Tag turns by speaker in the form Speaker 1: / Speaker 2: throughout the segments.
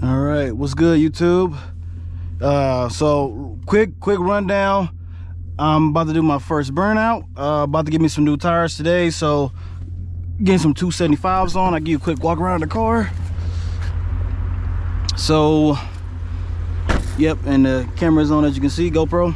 Speaker 1: All right, what's good, YouTube? So quick rundown. I'm about to do my first burnout. About to get me some new tires today, so getting some 275s on. I give you a quick walk around the car. So, yep, and the camera's on, as you can see, GoPro.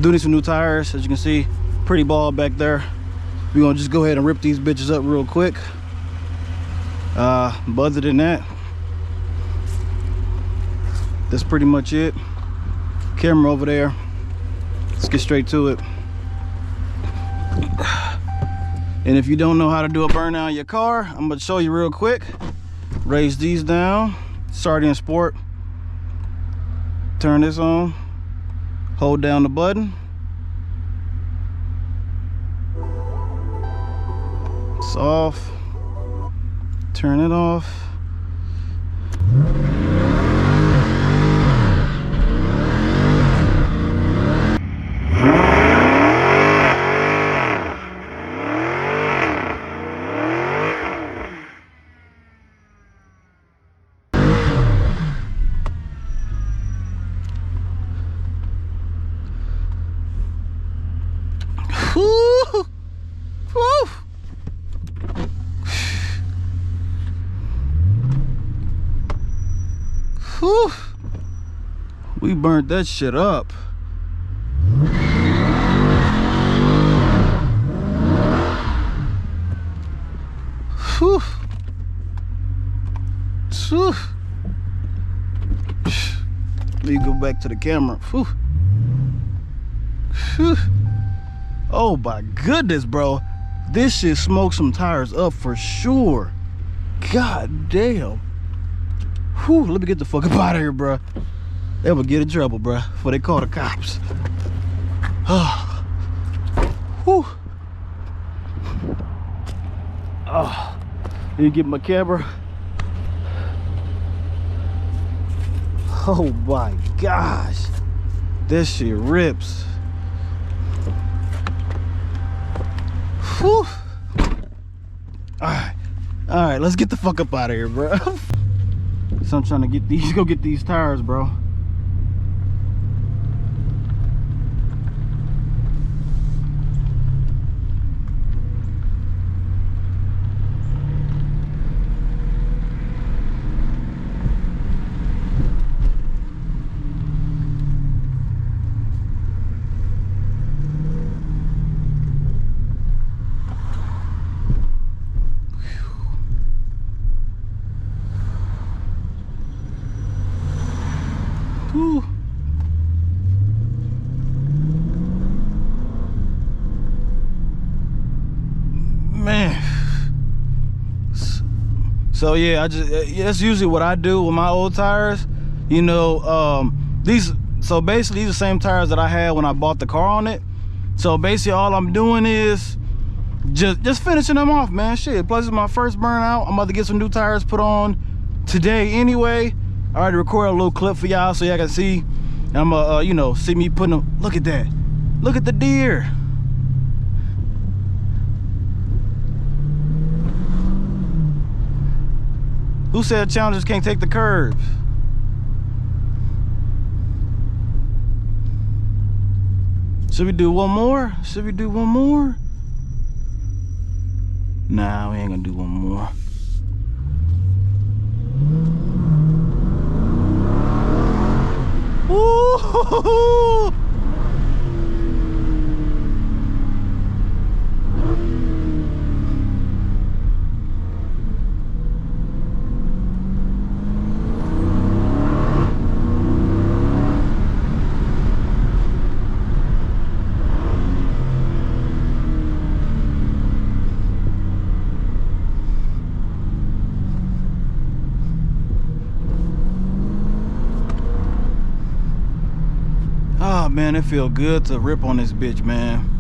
Speaker 1: Doing some new tires, as you can see, pretty ball back there. We're gonna just go ahead and rip these bitches up real quick. But other than that, that's pretty much it. Camera over there. Let's get straight to it. And if you don't know how to do a burnout in your car, I'm gonna show you real quick. Raise these down, start in sport. Turn this on, hold down the button. It's off, turn it off. Woo! Woo! Whew. We burnt that shit up. Whew. Whew. Let me go back to the camera. Whew. Whew. Oh my goodness, bro. This shit smoked some tires up for sure. God damn. Whew, let me get the fuck up out of here, bro. They will get in trouble, bro, before they call the cops. Whew. Oh, let me get my camera. Oh my gosh. This shit rips. Whew. All right, let's get the fuck up out of here, bro. So I'm trying to get these, go get these tires, bro. Whew. Man. So yeah, that's usually what I do with my old tires. You know, so basically these are the same tires that I had when I bought the car on it. So basically all I'm doing is just finishing them off, man. Shit, plus it's my first burnout. I'm about to get some new tires put on today anyway. I already recorded a little clip for y'all so y'all can see. I'm you know, see me putting them. Look at that. Look at the deer. Who said challengers can't take the curves? Should we do one more? Should we do one more? Nah, we ain't gonna do one more. Ooh. Oh man, it feel good to rip on this bitch, man.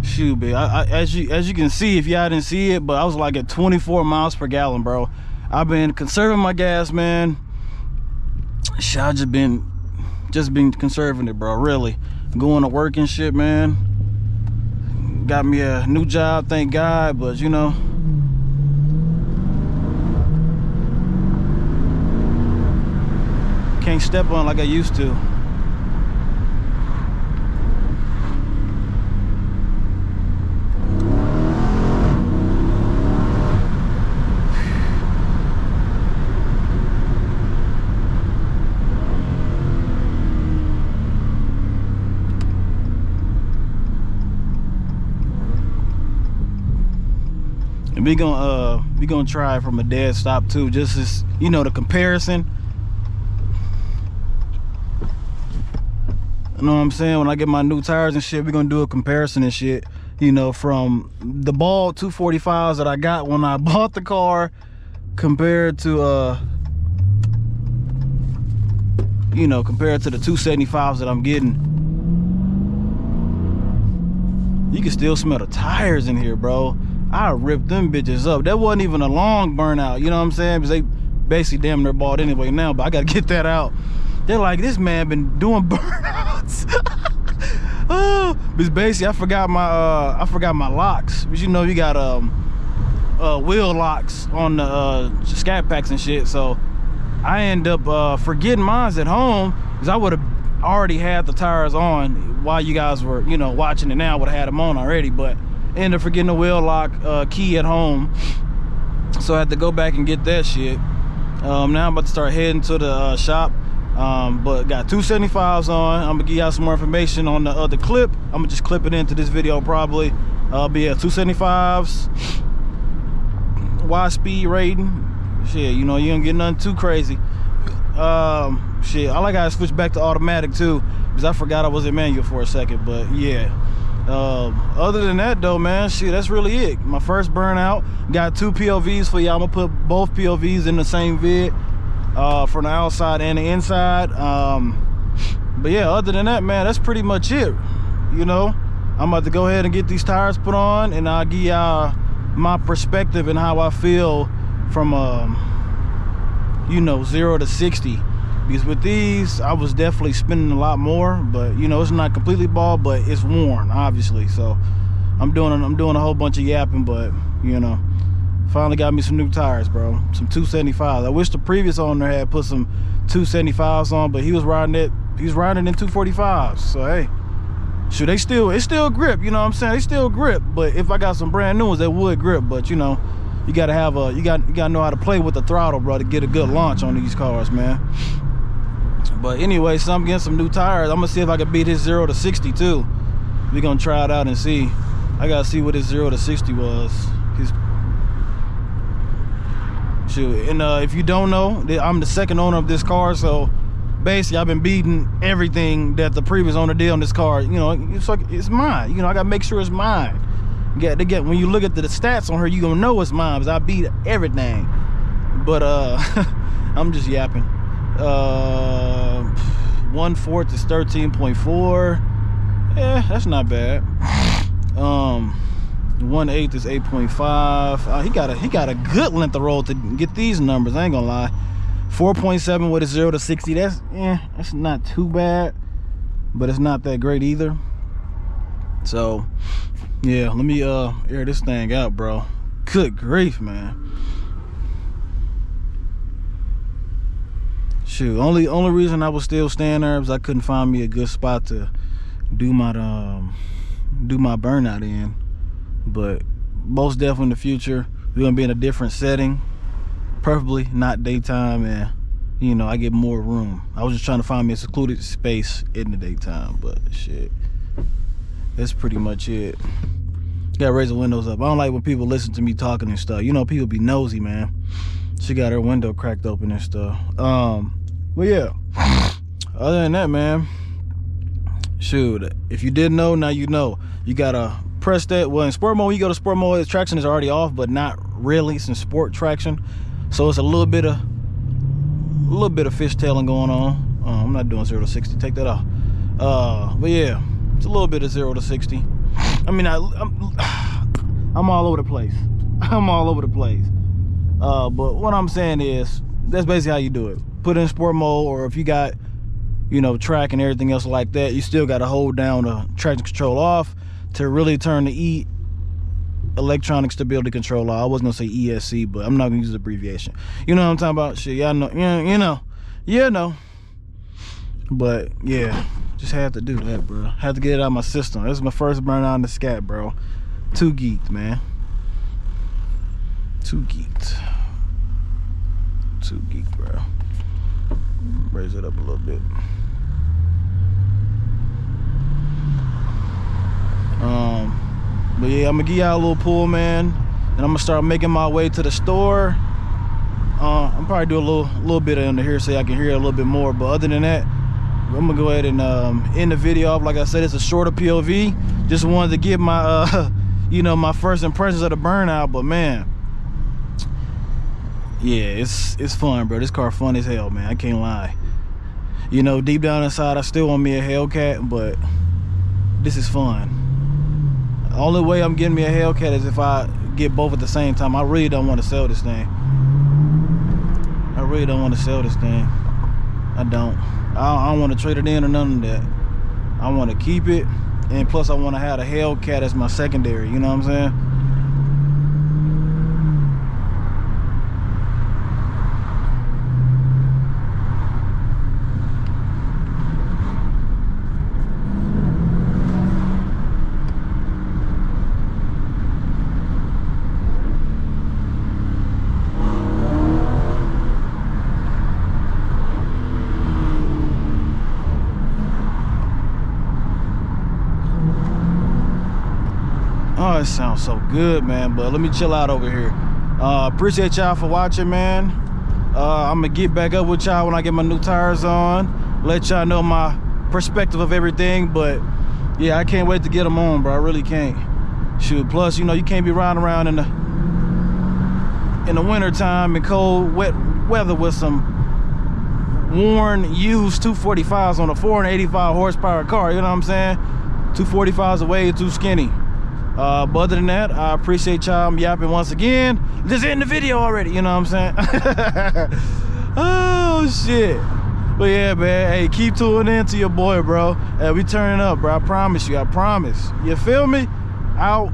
Speaker 1: Shoot, man. As you can see, if y'all didn't see it, but I was like at 24 miles per gallon, bro. I've been conserving my gas, man. Shit, I just been conserving it, bro. Really, going to work and shit, man. Got me a new job, thank God, but you know, Can't step on like I used to. And we gonna try it from a dead stop too, just as, you know, the comparison. You know what I'm saying? When I get my new tires and shit, we're gonna do a comparison and shit, you know, from the bald 245s that I got when I bought the car compared to you know, compared to the 275s that I'm getting. You can still smell the tires in here, bro. I ripped them bitches up. That wasn't even a long burnout, you know what I'm saying? Because they basically damn near bald anyway now, but I gotta get that out. They're like, this man been doing burnouts. Oh, because basically I forgot my locks. But you know, you got wheel locks on the scat packs and shit. So I end up forgetting mine at home, because I would have already had the tires on while you guys were, you know, watching it. Now I would have had them on already, but ended up forgetting the wheel lock key at home, so I had to go back and get that shit. Now I'm about to start heading to the shop, but got 275s on. I'm gonna give y'all some more information on the other clip. I'm gonna just clip it into this video probably. But yeah, 275s, wide speed rating. Shit, you know, you don't get nothing too crazy. Shit, I like how I switched back to automatic too, because I forgot I was in manual for a second. But yeah, other than that though, man, shit, that's really it. My first burnout. Got 2 POVs for y'all. I'm gonna put both POVs in the same vid, from the outside and the inside. But yeah, other than that, man, that's pretty much it. You know, I'm about to go ahead and get these tires put on, and I'll give y'all my perspective and how I feel from you know, 0 to 60. Because with these, I was definitely spending a lot more, but you know, it's not completely bald, but it's worn, obviously. So I'm doing a whole bunch of yapping, but you know, finally got me some new tires, bro. Some 275s. I wish the previous owner had put some 275s on, but he was riding in 245s. So hey, shoot, it still grip, you know what I'm saying? They still grip, but if I got some brand new ones, they would grip. But you know, you gotta have you gotta know how to play with the throttle, bro, to get a good launch on these cars, man. But anyway, so I'm getting some new tires. I'm gonna see if I can beat his 0 to 60 too. We're gonna try it out and see. I gotta see what his 0 to 60 was. Shoot, and if you don't know, I'm the second owner of this car, so basically I've been beating everything that the previous owner did on this car. You know, it's like, it's mine. You know, I gotta make sure it's mine. When you look at the stats on her, you gonna know it's mine, because I beat everything. But I'm just yapping. 1/4 is 13.4. Yeah, that's not bad. 1/8 is 8.5. He got a good length of roll to get these numbers, I ain't gonna lie. 4.7 with a 0 to 60. That's not too bad, but it's not that great either. So yeah, let me air this thing out, bro. Good grief, man. Shoot, only reason I was still staying there was I couldn't find me a good spot to do my burnout in. But most definitely in the future, we're gonna be in a different setting, preferably not daytime, and you know, I get more room. I was just trying to find me a secluded space in the daytime, but shit, that's pretty much it. Gotta raise the windows up. I don't like when people listen to me talking and stuff. You know, people be nosy, man. She got her window cracked open and stuff. But yeah, other than that, man, shoot, if you didn't know, now you know. You gotta press that. Well, in sport mode, you go to sport mode, traction is already off, but not really, since sport traction. So it's a little bit of fishtailing going on. I'm not doing 0 to 60. Take that off. But yeah, it's a little bit of 0 to 60. I mean, I'm all over the place. I'm all over the place. But what I'm saying is, that's basically how you do it. Put it in sport mode, or if you got, you know, track and everything else like that, you still got to hold down the traction control off to really turn the electronic stability control off. I wasn't gonna say ESC, but I'm not gonna use the abbreviation. You know what I'm talking about? Shit, y'all know. You know. But yeah, just had to do that, bro. Had to get it out of my system. This is my first burnout in the scat, bro. Too geeked, man. Too geeked. Too geeked, bro. Raise it up a little bit. But yeah, I'm gonna give y'all a little pull, man, and I'm gonna start making my way to the store. I'm probably do a little bit under here so I can hear it a little bit more. But other than that, I'm gonna go ahead and end the video off. Like I said, it's a shorter POV. Just wanted to give my you know, my first impressions of the Burnout. But man, yeah, it's fun, bro. This car fun as hell, man. I can't lie. You know, deep down inside, I still want me a Hellcat, but this is fun. The only way I'm getting me a Hellcat is if I get both at the same time. I really don't want to sell this thing. I really don't want to sell this thing. I don't want to trade it in or none of that. I want to keep it, and plus I want to have a Hellcat as my secondary. You know what I'm saying? Oh, it sounds so good, man. But let me chill out over here. Appreciate y'all for watching, man. I'm gonna get back up with y'all when I get my new tires on. Let y'all know my perspective of everything. But yeah, I can't wait to get them on, bro. I really can't. Shoot, plus, you know, you can't be riding around in the winter time and cold, wet weather with some worn, used 245s on a 485 horsepower car. You know what I'm saying? 245s are way too skinny. But other than that, I appreciate y'all. I'm yapping once again. Just ending the video already, you know what I'm saying? Oh, shit. But yeah, man, hey, keep tuning in to your boy, bro. Hey, we turning up, bro. I promise you, I promise. You feel me? Out.